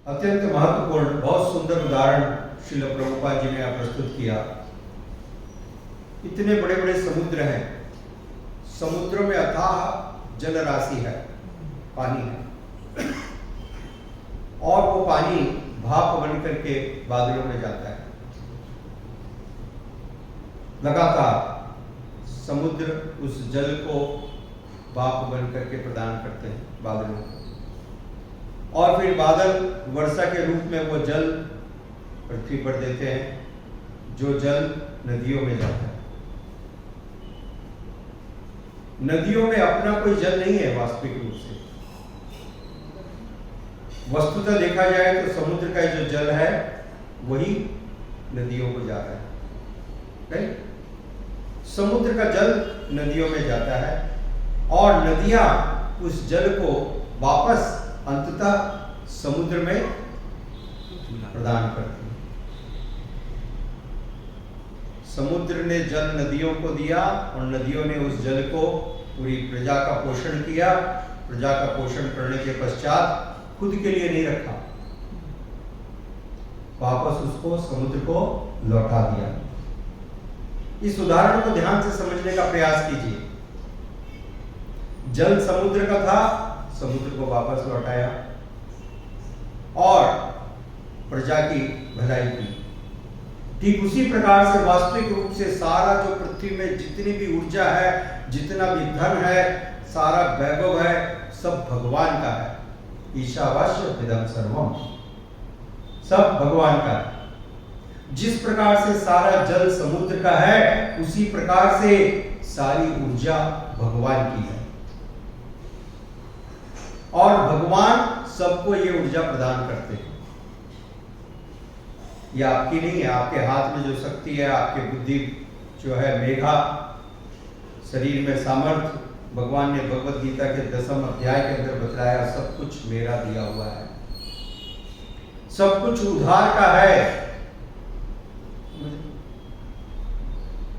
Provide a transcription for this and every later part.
अत्यंत महत्वपूर्ण बहुत सुंदर उदाहरण श्रील प्रभुपाद जी ने यहाँ प्रस्तुत किया। इतने बड़े बड़े समुद्र हैं, समुद्रों में अथाह जल राशि है, पानी है, और वो पानी भाप बन करके बादलों में जाता है। लगातार समुद्र उस जल को भाप बन करके प्रदान करते हैं बादलों को, और फिर बादल वर्षा के रूप में वो जल पृथ्वी पर देते हैं, जो जल नदियों में जाता है। नदियों में अपना कोई जल नहीं है वास्तविक रूप से। वस्तुतः देखा जाए तो समुद्र का जो जल है वही नदियों को जा रहा है, राइट? समुद्र का जल नदियों में जाता है और नदियां उस जल को वापस अंततः समुद्र में प्रदान करती हैं। समुद्र ने जल नदियों को दिया और नदियों ने उस जल को पूरी प्रजा का पोषण किया। प्रजा का पोषण करने के पश्चात खुद के लिए नहीं रखा, वापस उसको समुद्र को लौटा दिया। इस उदाहरण को ध्यान से समझने का प्रयास कीजिए। जल समुद्र का था, समुद्र को वापस लौटाया और प्रजा की भलाई की। ठीक उसी प्रकार से वास्तविक रूप से सारा जो पृथ्वी में जितनी भी ऊर्जा है, जितना भी धन है, सारा वैभव है, सब भगवान का है। ईशावास्य इदं सर्वम, सब भगवान का है। जिस प्रकार से सारा जल समुद्र का है, उसी प्रकार से सारी ऊर्जा भगवान की है और भगवान सबको ये ऊर्जा प्रदान करते हैं। ये आपकी नहीं है। आपके हाथ में जो शक्ति है, आपके बुद्धि जो है, मेघा, शरीर में सामर्थ्य, भगवान ने भगवत गीता के 10वें अध्याय के अंदर बतलाया, सब कुछ मेरा दिया हुआ है, सब कुछ उधार का है,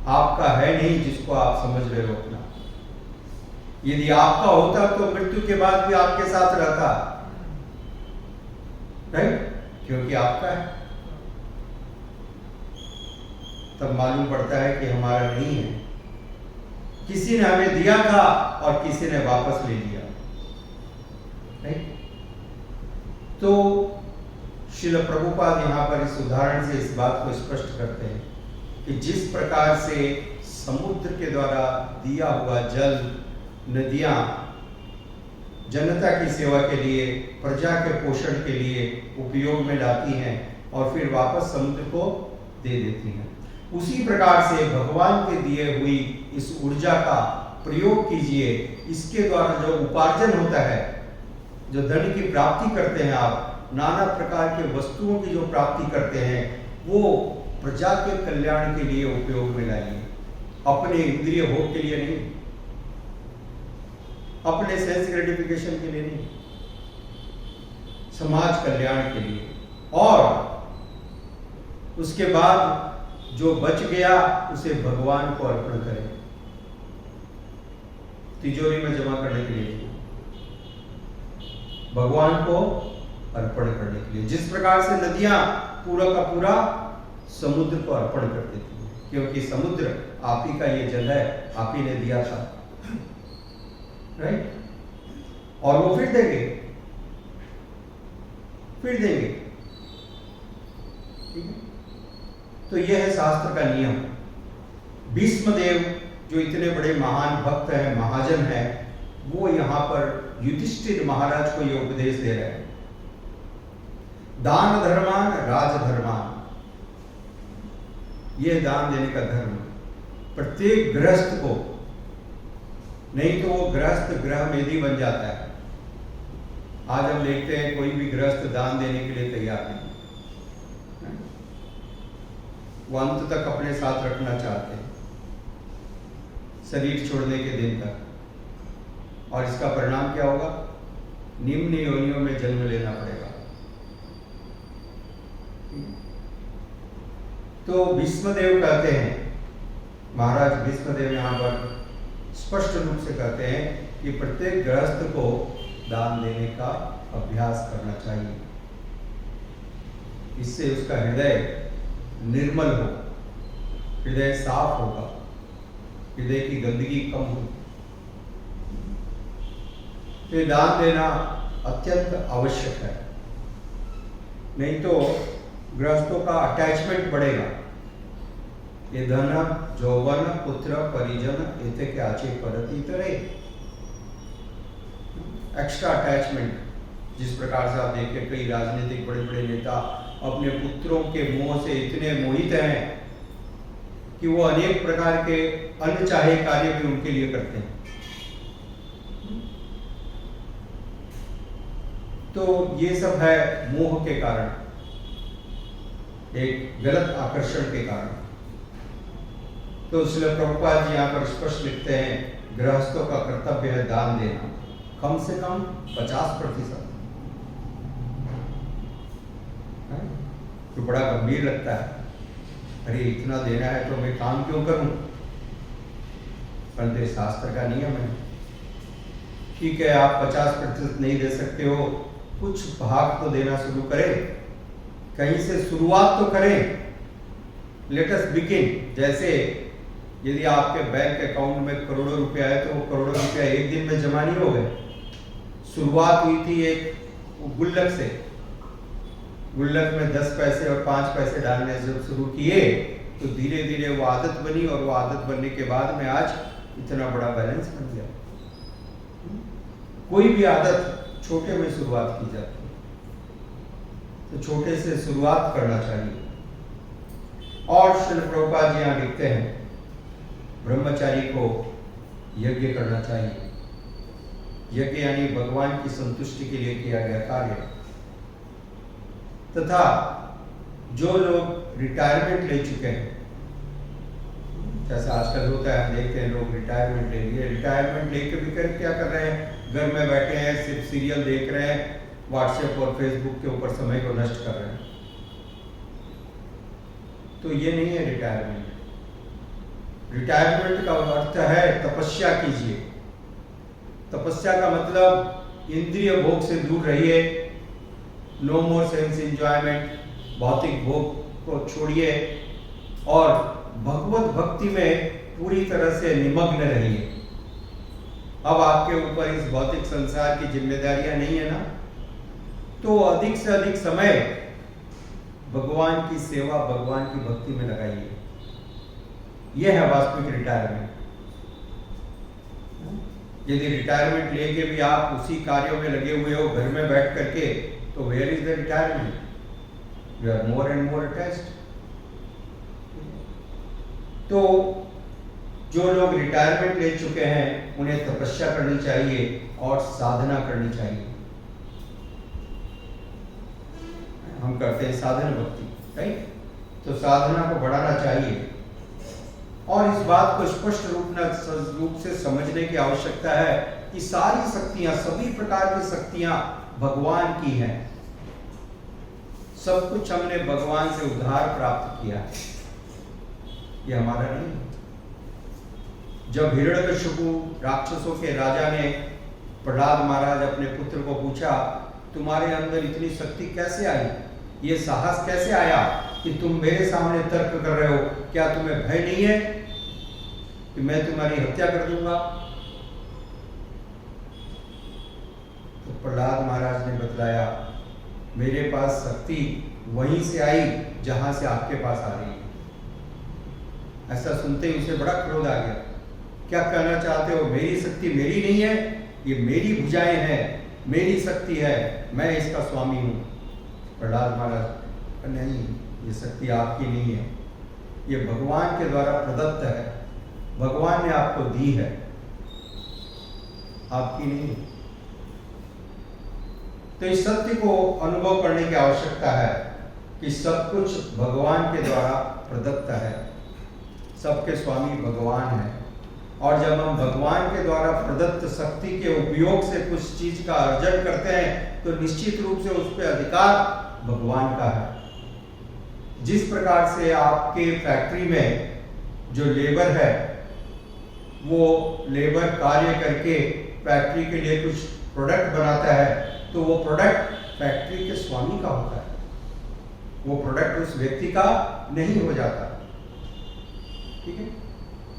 आपका है नहीं जिसको आप समझ रहे हो अपना। यदि आपका होता तो मृत्यु के बाद भी आपके साथ रहता, राइट? क्योंकि आपका है। तब मालूम पड़ता है कि हमारा नहीं है। किसी ने हमें दिया था और किसी ने वापस ले लिया, राइट? तो श्रील प्रभुपाद यहाँ पर इस उदाहरण से इस बात को स्पष्ट करते हैं कि जिस प्रकार से समुद्र के द्वारा दिया हुआ जल नदियां जनता की सेवा के लिए, प्रजा के पोषण के लिए उपयोग में लाती हैं और फिर वापस समुद्र को दे देती हैं, उसी प्रकार से भगवान के दिए हुई इस ऊर्जा का प्रयोग कीजिए। इसके द्वारा जो उपार्जन होता है, जो धन की प्राप्ति करते हैं आप, नाना प्रकार के वस्तुओं की जो प्राप्ति करते हैं, वो प्रजा के कल्याण के लिए उपयोग में लाइए। अपने इंद्रिय भोग के लिए नहीं, अपने सेंस ग्रेटिफिकेशन के लिए नहीं, समाज कल्याण के लिए। और उसके बाद जो बच गया उसे भगवान को अर्पण करें, तिजोरी में जमा करने के लिए, भगवान को अर्पण करने के लिए। जिस प्रकार से नदियां पूरा का पूरा समुद्र को अर्पण कर देती है, क्योंकि समुद्र आप ही का ये जल है, आप ही ने दिया था, राइट? और वो फिर देंगे, फिर देंगे, ठीक है? तो यह है शास्त्र का नियम। भीष्मदेव जो इतने बड़े महान भक्त हैं, महाजन हैं, वो यहां पर युधिष्ठिर महाराज को यह उपदेश दे रहे हैं। दान धर्मान राजधर्मान, यह दान देने का धर्म प्रत्येक गृहस्थ को, नहीं तो वो गृहस्थ गृहमेधी बन जाता है। आज हम देखते हैं कोई भी गृहस्थ दान देने के लिए तैयार नहीं, वो अंत तक अपने साथ रखना चाहते हैं, शरीर छोड़ने के दिन तक। और इसका परिणाम क्या होगा? निम्न योनियों में जन्म लेना पड़ेगा। तो भीष्मदेव कहते हैं, महाराज भीष्मदेव यहाँ पर स्पष्ट रूप से कहते हैं कि प्रत्येक गृहस्थ को दान देने का अभ्यास करना चाहिए। इससे उसका हृदय निर्मल हो, हृदय साफ होगा, हृदय की गंदगी कम होगी। तो दान देना अत्यंत आवश्यक है, नहीं तो गृहस्थों का अटैचमेंट बढ़ेगा। ये धन जौवन पुत्र परिजन एते के आचे परती तरे, एक्स्ट्रा अटैचमेंट। जिस प्रकार से आप देखें कई राजनीतिक बड़े बड़े नेता अपने पुत्रों के मोह से इतने मोहित हैं कि वो अनेक प्रकार के अनचाहे कार्य भी उनके लिए करते हैं। तो ये सब है मोह के कारण, एक गलत आकर्षण के कारण। तो इसलिए प्रभुपाद जी यहाँ पर स्पष्ट लिखते हैं, गृहस्थों का कर्तव्य है दान देना, कम से कम 50%। तो बड़ा गंभीर लगता है, अरे इतना देना है तो मैं काम क्यों करूं? परंतु शास्त्र का नियम है। ठीक है, आप 50% नहीं दे सकते हो, कुछ भाग तो देना शुरू करें, कहीं से शुरुआत तो करें। Let us begin. जैसे यदि आपके बैंक अकाउंट में करोड़ों रुपया है तो वो करोड़ों रुपया एक दिन में जमा नहीं हो गए। शुरुआत हुई थी एक गुल्लक से, गुल्लक में 10 पैसे और 5 पैसे डालने से जब शुरू किए तो धीरे धीरे वो आदत बनी, और वो आदत बनने के बाद में आज इतना बड़ा बैलेंस बन गया। कोई भी आदत छोटे में शुरुआत की जाती है, तो छोटे से शुरुआत करना चाहिए। और श्री प्रभुपाद जी यहाँ लिखते हैं, ब्रह्मचारी को यज्ञ करना चाहिए। यज्ञ यानी भगवान की संतुष्टि के लिए किया गया कार्य। तथा जो लोग रिटायरमेंट ले चुके हैं, जैसा आजकल होता है, हम देखते हैं लोग रिटायरमेंट ले लिए, रिटायरमेंट लेके भी क्या कर रहे हैं, घर में बैठे हैं, सिर्फ सीरियल देख रहे हैं, व्हाट्सएप और फेसबुक के ऊपर समय को नष्ट कर रहे हैं। तो ये नहीं है रिटायरमेंट। रिटायरमेंट का अर्थ है तपस्या कीजिए। तपस्या का मतलब इंद्रिय भोग से दूर रहिए, नो मोर सेंस एंजॉयमेंट, भौतिक भोग को छोड़िए और भगवत भक्ति में पूरी तरह से निमग्न रहिए। अब आपके ऊपर इस भौतिक संसार की जिम्मेदारियां नहीं है ना, तो अधिक से अधिक समय भगवान की सेवा, भगवान की भक्ति में लगाइए। यह है वास्तविक रिटायरमेंट। यदि रिटायरमेंट लेके भी आप उसी कार्यों में लगे हुए हो घर में बैठ करके, तो where is the retirement? You are more and more attached. तो जो लोग रिटायरमेंट ले चुके हैं उन्हें तपस्या करनी चाहिए और साधना करनी चाहिए। हम करते हैं साधन भक्ति, राइट? तो साधना को बढ़ाना चाहिए और इस बात को स्पष्ट रूप से समझने की आवश्यकता है कि सारी शक्तियां, सभी प्रकार की शक्तियां भगवान की हैं। सब कुछ हमने भगवान से उद्धार प्राप्त किया है, ये हमारा नहीं। जब हिरण्यकशिपु राक्षसों के राजा ने प्रहलाद महाराज अपने पुत्र को पूछा, तुम्हारे अंदर इतनी शक्ति कैसे आई, ये साहस कैसे आया कि तुम मेरे सामने तर्क कर रहे हो? क्या तुम्हें भय नहीं है कि मैं तुम्हारी हत्या कर दूंगा? तो प्रहलाद महाराज ने बतलाया, मेरे पास शक्ति वहीं से आई जहां से आपके पास आ रही है। ऐसा सुनते ही उसे बड़ा क्रोध आ गया। क्या कहना चाहते हो? मेरी शक्ति मेरी नहीं है, ये मेरी भुजाएं हैं, मेरी शक्ति है, मैं इसका स्वामी हूं। प्रहलाद महाराज, नहीं, ये शक्ति आपकी नहीं है, ये भगवान के द्वारा प्रदत्त है, भगवान ने आपको दी है, आपकी नहीं। तो इस सत्य को अनुभव करने की आवश्यकता है कि सब कुछ भगवान के द्वारा प्रदत्त है, सबके स्वामी भगवान है। और जब हम भगवान के द्वारा प्रदत्त शक्ति के उपयोग से कुछ चीज का अर्जन करते हैं तो निश्चित रूप से उस पर अधिकार भगवान का है। जिस प्रकार से आपके फैक्ट्री में जो लेबर है वो लेबर कार्य करके फैक्ट्री के लिए कुछ प्रोडक्ट बनाता है, तो वो प्रोडक्ट फैक्ट्री के स्वामी का होता है, वो प्रोडक्ट उस व्यक्ति का नहीं हो जाता। ठीक है,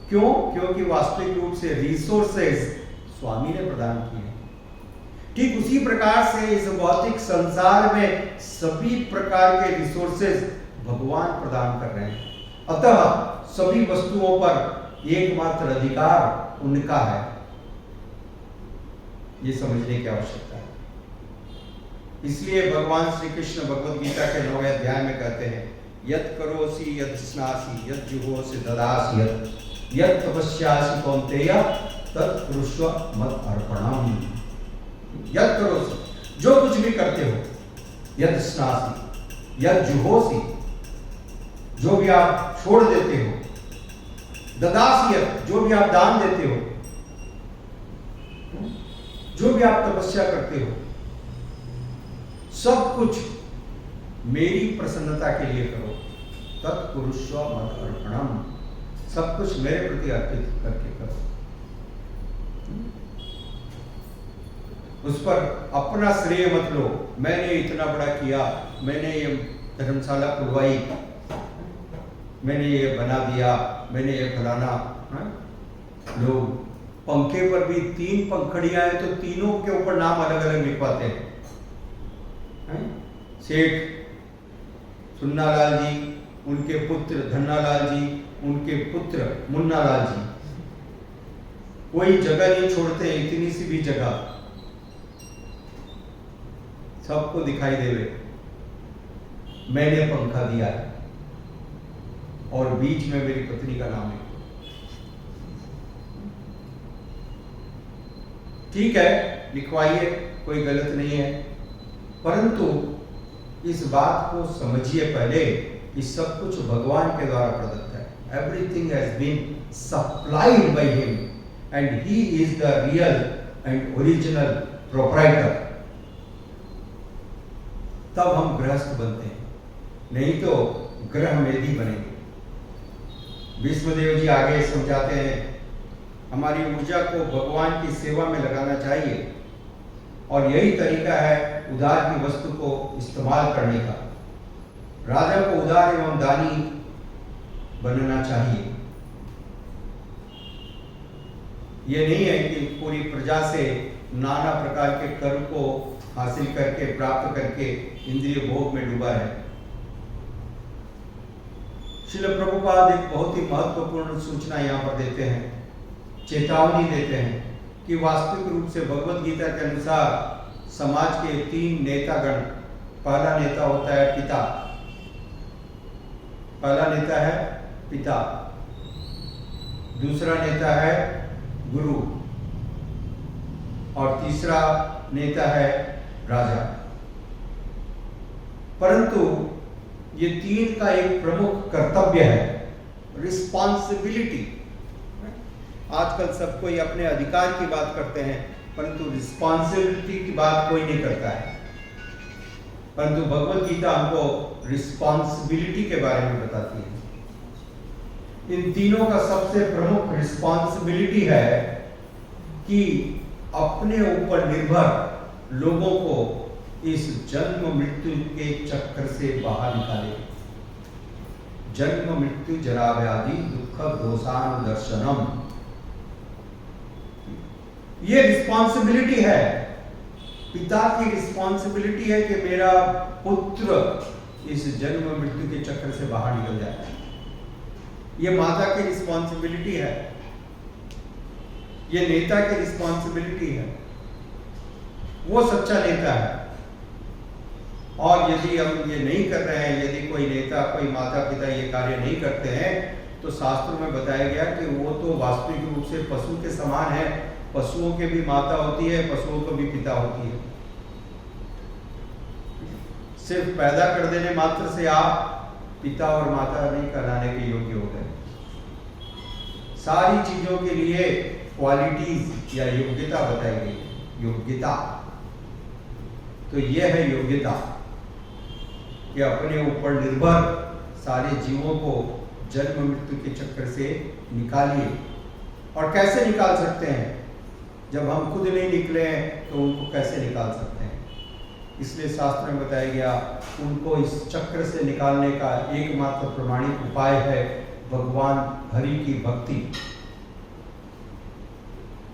क्यों? क्योंकि वास्तविक रूप से रिसोर्सेज स्वामी ने प्रदान किए हैं। ठीक उसी प्रकार से इस भौतिक संसार में सभी प्रकार के रिसोर्सेज भगवान प्रदान कर रहे हैं। अतः सभी वस्तुओं पर एकमात्र अधिकार उनका है, ये समझने की आवश्यकता है। इसलिए भगवान श्री कृष्ण भगवद गीता के 9वें अध्याय में कहते हैं, यत् करोसि यत् स्नासि यत् जुहोसि ददासि यत् तपस्यासि कौन्तेय तत् कुरुष्व मत् अर्पणम्। यत् करोसि, जो कुछ भी करते हो, यत् स्नासि यत् जुहोसि, जो भी आप छोड़ देते हो, ददासि यत्, जो भी आप दान देते हो, जो भी आप तपस्या करते हो, सब कुछ मेरी प्रसन्नता के लिए करो। तत्कुरुष्व मत् अर्पणम्, सब कुछ मेरे प्रति अर्पित करके करो। उस पर अपना श्रेय मत लो, मैंने इतना बड़ा किया, मैंने ये धर्मशाला खुलवाई, मैंने ये बना दिया, मैंने ये फलाना। लोग पंखे पर भी 3 पंखड़ियां हैं तो तीनों के ऊपर नाम अलग अलग लिखवाते हैं। सेठ सुन्नालाल जी, उनके पुत्र धन्नालाल जी, उनके पुत्र मुन्नालाल जी, कोई जगह नहीं छोड़ते, इतनी सी भी जगह सबको दिखाई देवे, मैंने पंखा दिया है और बीच में मेरी पत्नी का नाम है। ठीक है, लिखवाइए, कोई गलत नहीं है, परंतु इस बात को समझिए पहले कि सब कुछ भगवान के द्वारा प्रदत्त है। Everything has been supplied by him and he is the real and original proprietor. तब हम गृहस्थ बनते हैं, नहीं तो ग्रह मेधी बनेंगे। विष्णुदेव जी आगे समझाते हैं, हमारी ऊर्जा को भगवान की सेवा में लगाना चाहिए और यही तरीका है उदार की वस्तु को इस्तेमाल करने का। राजा को उदार एवं दानी बनना चाहिए। यह नहीं है कि पूरी प्रजा से नाना प्रकार के कर को हासिल करके प्राप्त करके इंद्रिय भोग में डूबा है। श्रील प्रभुपाद एक बहुत ही महत्वपूर्ण सूचना यहाँ पर देते हैं, चेतावनी देते हैं कि वास्तविक रूप से भगवत गीता के अनुसार समाज के 3 नेतागण, पहला नेता होता है पिता, पहला नेता है पिता, दूसरा नेता है गुरु और तीसरा नेता है राजा। परंतु ये 3 का एक प्रमुख कर्तव्य है, रिस्पॉन्सिबिलिटी। आजकल सब कोई अपने अधिकार की बात करते हैं, परंतु रिस्पॉन्सिबिलिटी की बात कोई नहीं करता है। परंतु भगवत गीता हमको रिस्पॉन्सिबिलिटी के बारे में बताती है। इन तीनों का सबसे प्रमुख रिस्पॉन्सिबिलिटी है कि अपने ऊपर निर्भर लोगों को इस जन्म मृत्यु के चक्र से बाहर निकाले। जन्म मृत्यु जरा व्याधि दुख दोषानुदर्शनम, ये रिस्पॉन्सिबिलिटी है। पिता की रिस्पॉन्सिबिलिटी है कि मेरा पुत्र इस जन्म मृत्यु के चक्र से बाहर निकल जाए। ये माता की रिस्पॉन्सिबिलिटी है, ये नेता की रिस्पॉन्सिबिलिटी है। वो सच्चा नेता है। और यदि हम ये नहीं कर रहे हैं, यदि कोई नेता कोई माता पिता ये कार्य नहीं करते हैं, तो शास्त्रों में बताया गया कि वो तो वास्तविक रूप से पशु के समान है। पशुओं के भी माता होती है, पशुओं को भी पिता होती है। सिर्फ पैदा कर देने मात्र से आप पिता और माता नहीं कहलाने के योग्य हो गए। सारी चीजों के लिए क्वालिटीज या योग्यता बताई गई। योग्यता तो यह है योग्यता कि अपने ऊपर निर्भर सारे जीवों को जन्म मृत्यु के चक्र से निकालिए। और कैसे निकाल सकते हैं? जब हम खुद नहीं निकले हैं तो उनको कैसे निकाल सकते हैं? इसलिए शास्त्र में बताया गया उनको इस चक्र से निकालने का एकमात्र प्रमाणिक उपाय है भगवान हरि की भक्ति।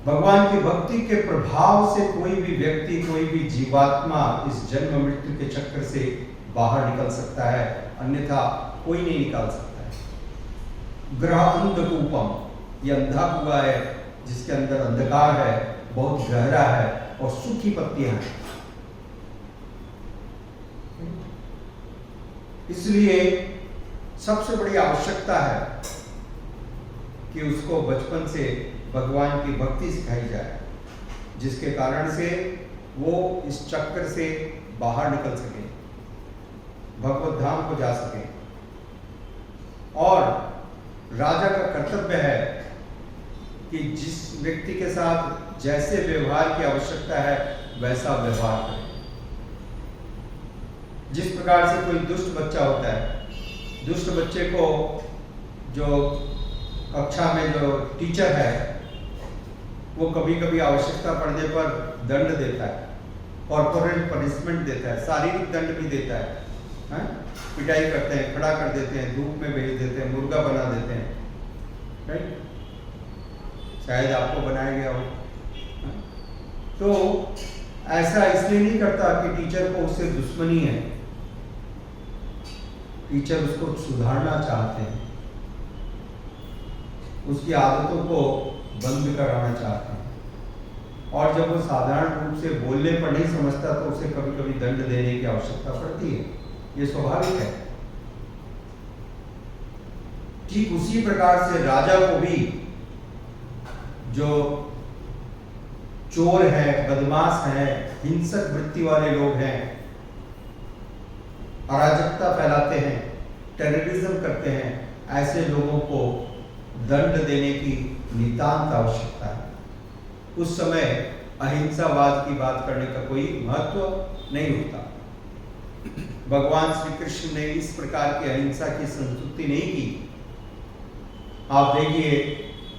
भगवान की भक्ति के प्रभाव से कोई भी व्यक्ति, कोई भी जीवात्मा इस जन्म मृत्यु के चक्र से बाहर निकल सकता है, अन्यथा कोई नहीं निकाल सकता है। ग्रह अंधकूपम, ये अंधा कुआं है जिसके अंदर अंधकार है, बहुत गहरा है और सूखी पत्तियां हैं। इसलिए सबसे बड़ी आवश्यकता है कि उसको बचपन से भगवान की भक्ति सिखाई जाए, जिसके कारण से वो इस चक्र से बाहर निकल सके, भगवत धाम को जा सके। और राजा का कर्तव्य है कि जिस व्यक्ति के साथ जैसे व्यवहार की आवश्यकता है वैसा व्यवहार करे। जिस प्रकार से कोई दुष्ट बच्चा होता है, दुष्ट बच्चे को जो कक्षा में जो टीचर है वो कभी कभी आवश्यकता पड़ने पर दंड देता है, कॉर्पोरल पनिशमेंट देता है, शारीरिक दंड भी देता है, पिटाई करते हैं, खड़ा कर देते हैं, धूप में भेज देते हैं, मुर्गा बना देते हैं, राइट? शायद आपको बनाया गया हो। तो ऐसा इसलिए नहीं करता कि टीचर को उससे दुश्मनी है, टीचर उसको सुधारना चाहते हैं, उसकी आदतों को बंद कराना चाहते हैं। और जब वो साधारण रूप से बोलने पर नहीं समझता तो उसे कभी कभी दंड देने की आवश्यकता पड़ती है, ये स्वाभाविक है। ठीक उसी प्रकार से राजा को भी जो चोर हैं, बदमाश हैं, हिंसक वृत्ति वाले लोग हैं, अराजकता फैलाते हैं, टेररिज्म करते हैं, ऐसे लोगों को दंड देने की नितांत आवश्यकता है। उस समय अहिंसावाद की बात करने का कोई महत्व नहीं होता। भगवान श्री कृष्ण ने इस प्रकार की अहिंसा की संस्तुति नहीं की। आप देखिए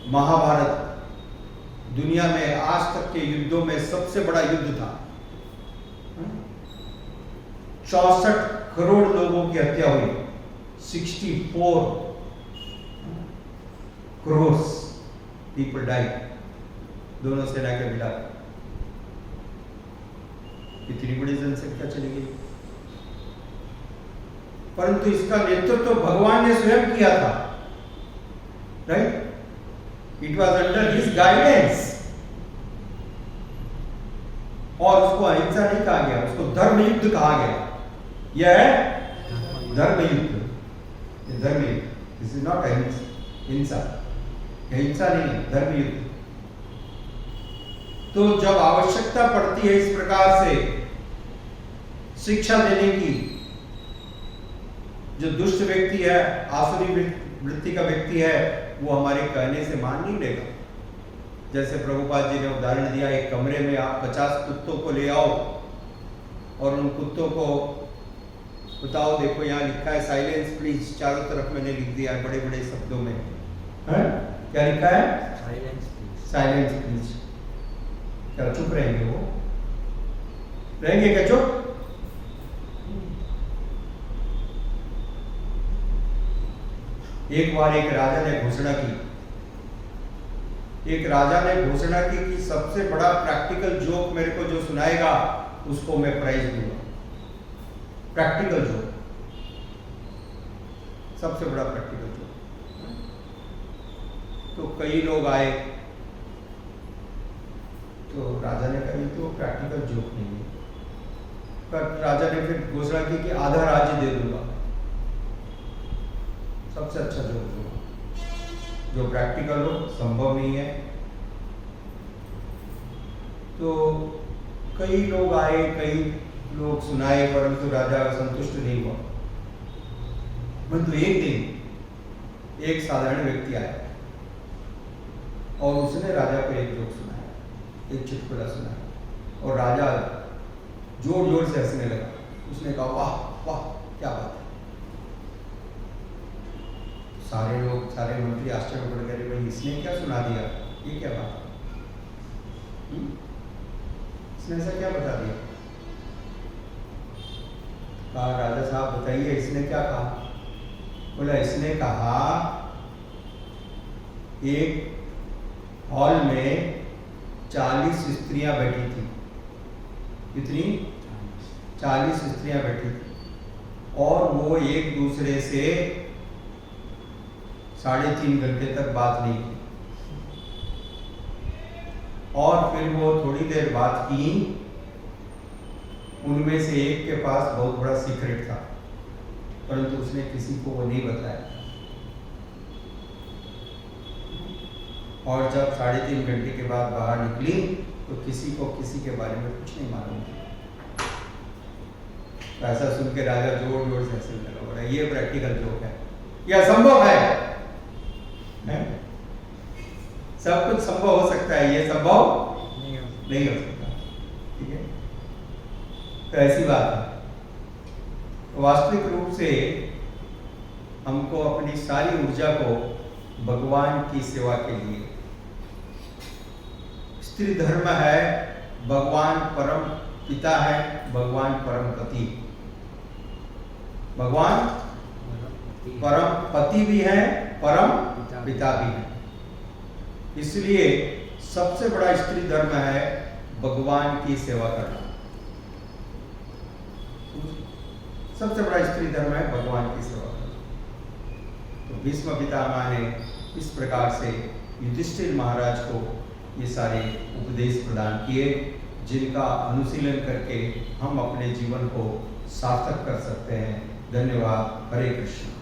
महाभारत दुनिया में आज तक के युद्धों में सबसे बड़ा युद्ध था। 64 करोड़ लोगों की हत्या हुई, 64 करोड़ पीपल डाइड, दोनों सेना के मिला। इतनी बड़ी जनसंख्या चली गई, परंतु इसका नेतृत्व तो भगवान ने स्वयं किया था, right? It was under his guidance. और उसको अहिंसा नहीं कहा गया, उसको धर्म युद्ध कहा गया। यह है धर्म युद्ध, धर्म युद्ध, दिस इज नॉट हिंसा, हिंसा नहीं है, धर्म युद्ध। तो जब आवश्यकता पड़ती है इस प्रकार से शिक्षा देने की, जो दुष्ट व्यक्ति है, आसुरी वृत्ति का व्यक्ति है, वो हमारे कहने से मान नहीं लेगा। जैसे प्रभुपाद जी ने उदाहरण दिया, एक कमरे में आप 50 कुत्तों को ले आओ और उन कुत्तों को बताओ, देखो यहाँ लिखा है साइलेंस प्लीज, चारों तरफ मैंने लिख दिया है बड़े बड़े शब्दों में, है? क्या लिखा है? Silence please, silence please. क्या चुप रहेंगे? वो रहेंगे क्या चुप? एक बार एक राजा ने घोषणा की, एक राजा ने घोषणा की कि सबसे बड़ा प्रैक्टिकल जोक मेरे को जो सुनाएगा उसको मैं प्राइज दूंगा। प्रैक्टिकल जोक, सबसे बड़ा प्रैक्टिकल जोक। तो कई लोग आए, तो राजा ने कहा ये तो प्रैक्टिकल जोक नहीं है। पर राजा ने फिर घोषणा की कि आधा राज्य दे दूंगा, सबसे अच्छा जोक दूंगा, जो प्रैक्टिकल हो, संभव नहीं है। तो कई लोग आए, कई लोग सुनाए, परंतु राजा संतुष्ट नहीं हुआ। परंतु एक दिन एक साधारण व्यक्ति आया और उसने राजा को एक जोक सुनाया, एक चुटकुला सुनाया, और राजा जोर जोर से हंसने लगा। उसने कहा वाह वाह क्या बात है। सारे लोग, सारे मंत्री आश्चर्य पड़ गए, भाई इसने क्या सुना दिया, ये क्या बात है, इसने ऐसा क्या बता दिया। कहा राजा साहब बताइए इसने क्या कहा? बोला इसने कहा एक हॉल में 40 स्त्रियां बैठी थी। कितनी? 40 स्त्रियां बैठी थी और वो एक दूसरे से 3.5 घंटे तक बात नहीं की और फिर वो थोड़ी देर बात की। उनमें से एक के पास बहुत बड़ा सीक्रेट था परंतु उसने किसी को वो नहीं बताया और जब 3.5 घंटे के बाद बाहर निकली तो किसी को किसी के बारे में कुछ नहीं मालूम था। तो ऐसा सुन के राजा जोर जोर से हंसने लगा, बोला ये प्रैक्टिकल जोक है, यह असंभव है? सब कुछ संभव हो सकता है, ये संभव नहीं हो सकता। ठीक है, तो ऐसी बात है। वास्तविक रूप से हमको अपनी सारी ऊर्जा को भगवान की सेवा के लिए, स्त्री धर्म है, भगवान परम पिता है, भगवान परम पति, भगवान परम पति भी है, परम पिता भी है। इसलिए सबसे बड़ा स्त्री धर्म है भगवान की सेवा करना। सबसे बड़ा स्त्री धर्म है भगवान की सेवा करना। तो भीष्म पितामह ने इस प्रकार से युधिष्ठिर महाराज को ये सारे उपदेश प्रदान किए जिनका अनुशीलन करके हम अपने जीवन को सार्थक कर सकते हैं। धन्यवाद। हरे कृष्ण।